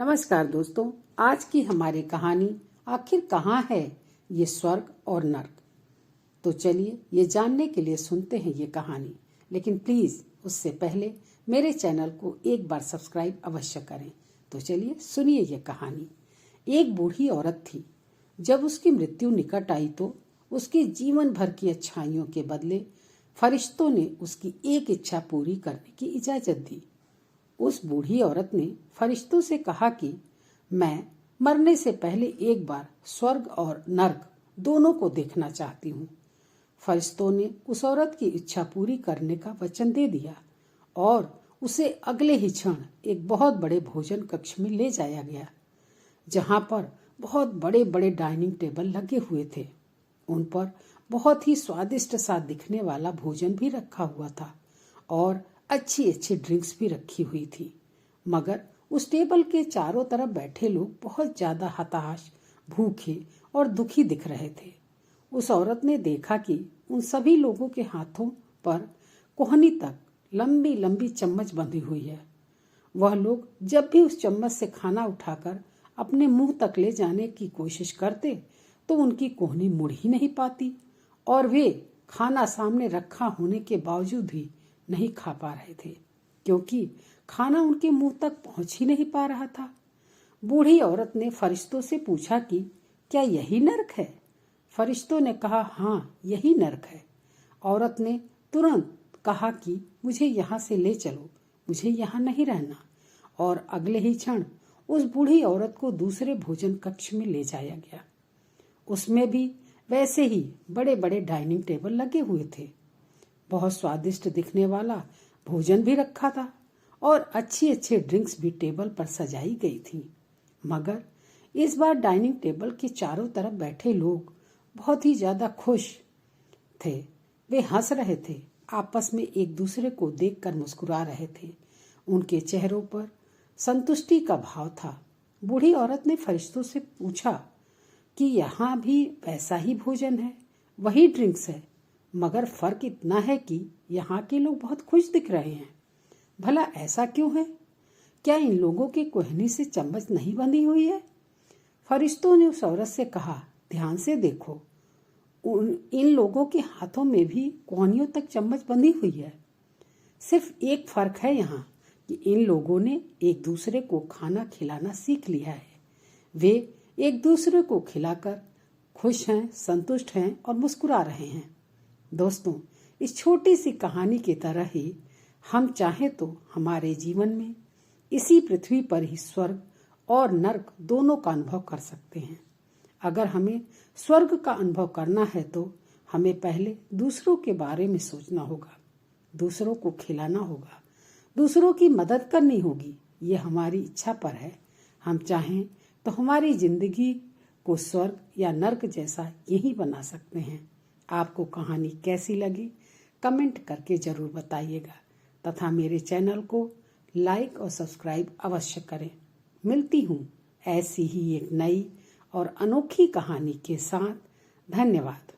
नमस्कार दोस्तों, आज की हमारी कहानी आखिर कहाँ है ये स्वर्ग और नर्क। तो चलिए ये जानने के लिए सुनते हैं ये कहानी। लेकिन प्लीज उससे पहले मेरे चैनल को एक बार सब्सक्राइब अवश्य करें। तो चलिए सुनिए ये कहानी। एक बूढ़ी औरत थी। जब उसकी मृत्यु निकट आई तो उसके जीवन भर की अच्छाइयों के बदले फरिश्तों ने उसकी एक इच्छा पूरी करने की इजाजत दी। उस बूढ़ी औरत ने फरिश्तों से कहा कि मैं मरने से पहले एक बार स्वर्ग और नर्क दोनों को देखना चाहती हूँ। फरिश्तों ने उस औरत की इच्छा पूरी करने का वचन दे दिया और उसे अगले ही क्षण एक बहुत बड़े भोजन कक्ष में ले जाया गया, जहाँ पर बहुत बड़े बड़े डाइनिंग टेबल लगे हुए थे। उन पर बहुत ही स्वादिष्ट सा दिखने वाला भोजन भी रखा हुआ था और अच्छी अच्छी ड्रिंक्स भी रखी हुई थी। मगर उस टेबल के चारों तरफ बैठे लोग बहुत ज्यादा हताश, भूखे और दुखी दिख रहे थे। उस औरत ने देखा कि उन सभी लोगों के हाथों पर कोहनी तक लंबी लंबी चम्मच बंधी हुई है। वह लोग जब भी उस चम्मच से खाना उठाकर अपने मुंह तक ले जाने की कोशिश करते तो उनकी कोहनी मुड़ ही नहीं पाती और वे खाना सामने रखा होने के बावजूद भी नहीं खा पा रहे थे, क्योंकि खाना उनके मुंह तक पहुंच ही नहीं पा रहा था। बूढ़ी औरत ने फरिश्तों से पूछा कि क्या यही नर्क है? फरिश्तों ने कहा, हाँ, यही नर्क है। औरत ने तुरंत कहा कि मुझे यहाँ से ले चलो, मुझे यहाँ नहीं रहना। और अगले ही क्षण उस बूढ़ी औरत को दूसरे भोजन कक्ष में ले जाया गया। उसमें भी वैसे ही बड़े बड़े डाइनिंग टेबल लगे हुए थे। बहुत स्वादिष्ट दिखने वाला भोजन भी रखा था और अच्छी अच्छी ड्रिंक्स भी टेबल पर सजाई गई थी। मगर इस बार डाइनिंग टेबल के चारों तरफ बैठे लोग बहुत ही ज्यादा खुश थे। वे हंस रहे थे, आपस में एक दूसरे को देखकर मुस्कुरा रहे थे। उनके चेहरों पर संतुष्टि का भाव था। बूढ़ी औरत ने फरिश्तों से पूछा कि यहाँ भी वैसा ही भोजन है, वही ड्रिंक्स है, मगर फर्क इतना है कि यहाँ के लोग बहुत खुश दिख रहे हैं। भला ऐसा क्यों है? क्या इन लोगों की कोहनी से चम्मच नहीं बंधी हुई है? फरिश्तों ने उस औरत से कहा, ध्यान से देखो, इन लोगों के हाथों में भी कोहनियों तक चम्मच बंधी हुई है। सिर्फ एक फर्क है यहाँ कि इन लोगों ने एक दूसरे को खाना खिलाना सीख लिया है। वे एक दूसरे को खिलाकर खुश हैं, संतुष्ट हैं और मुस्कुरा रहे हैं। दोस्तों, इस छोटी सी कहानी की तरह ही हम चाहें तो हमारे जीवन में इसी पृथ्वी पर ही स्वर्ग और नर्क दोनों का अनुभव कर सकते हैं। अगर हमें स्वर्ग का अनुभव करना है तो हमें पहले दूसरों के बारे में सोचना होगा, दूसरों को खिलाना होगा, दूसरों की मदद करनी होगी। ये हमारी इच्छा पर है। हम चाहें तो हमारी जिंदगी को स्वर्ग या नर्क जैसा यही बना सकते हैं। आपको कहानी कैसी लगी कमेंट करके जरूर बताइएगा तथा मेरे चैनल को लाइक और सब्सक्राइब अवश्य करें। मिलती हूँ ऐसी ही एक नई और अनोखी कहानी के साथ। धन्यवाद।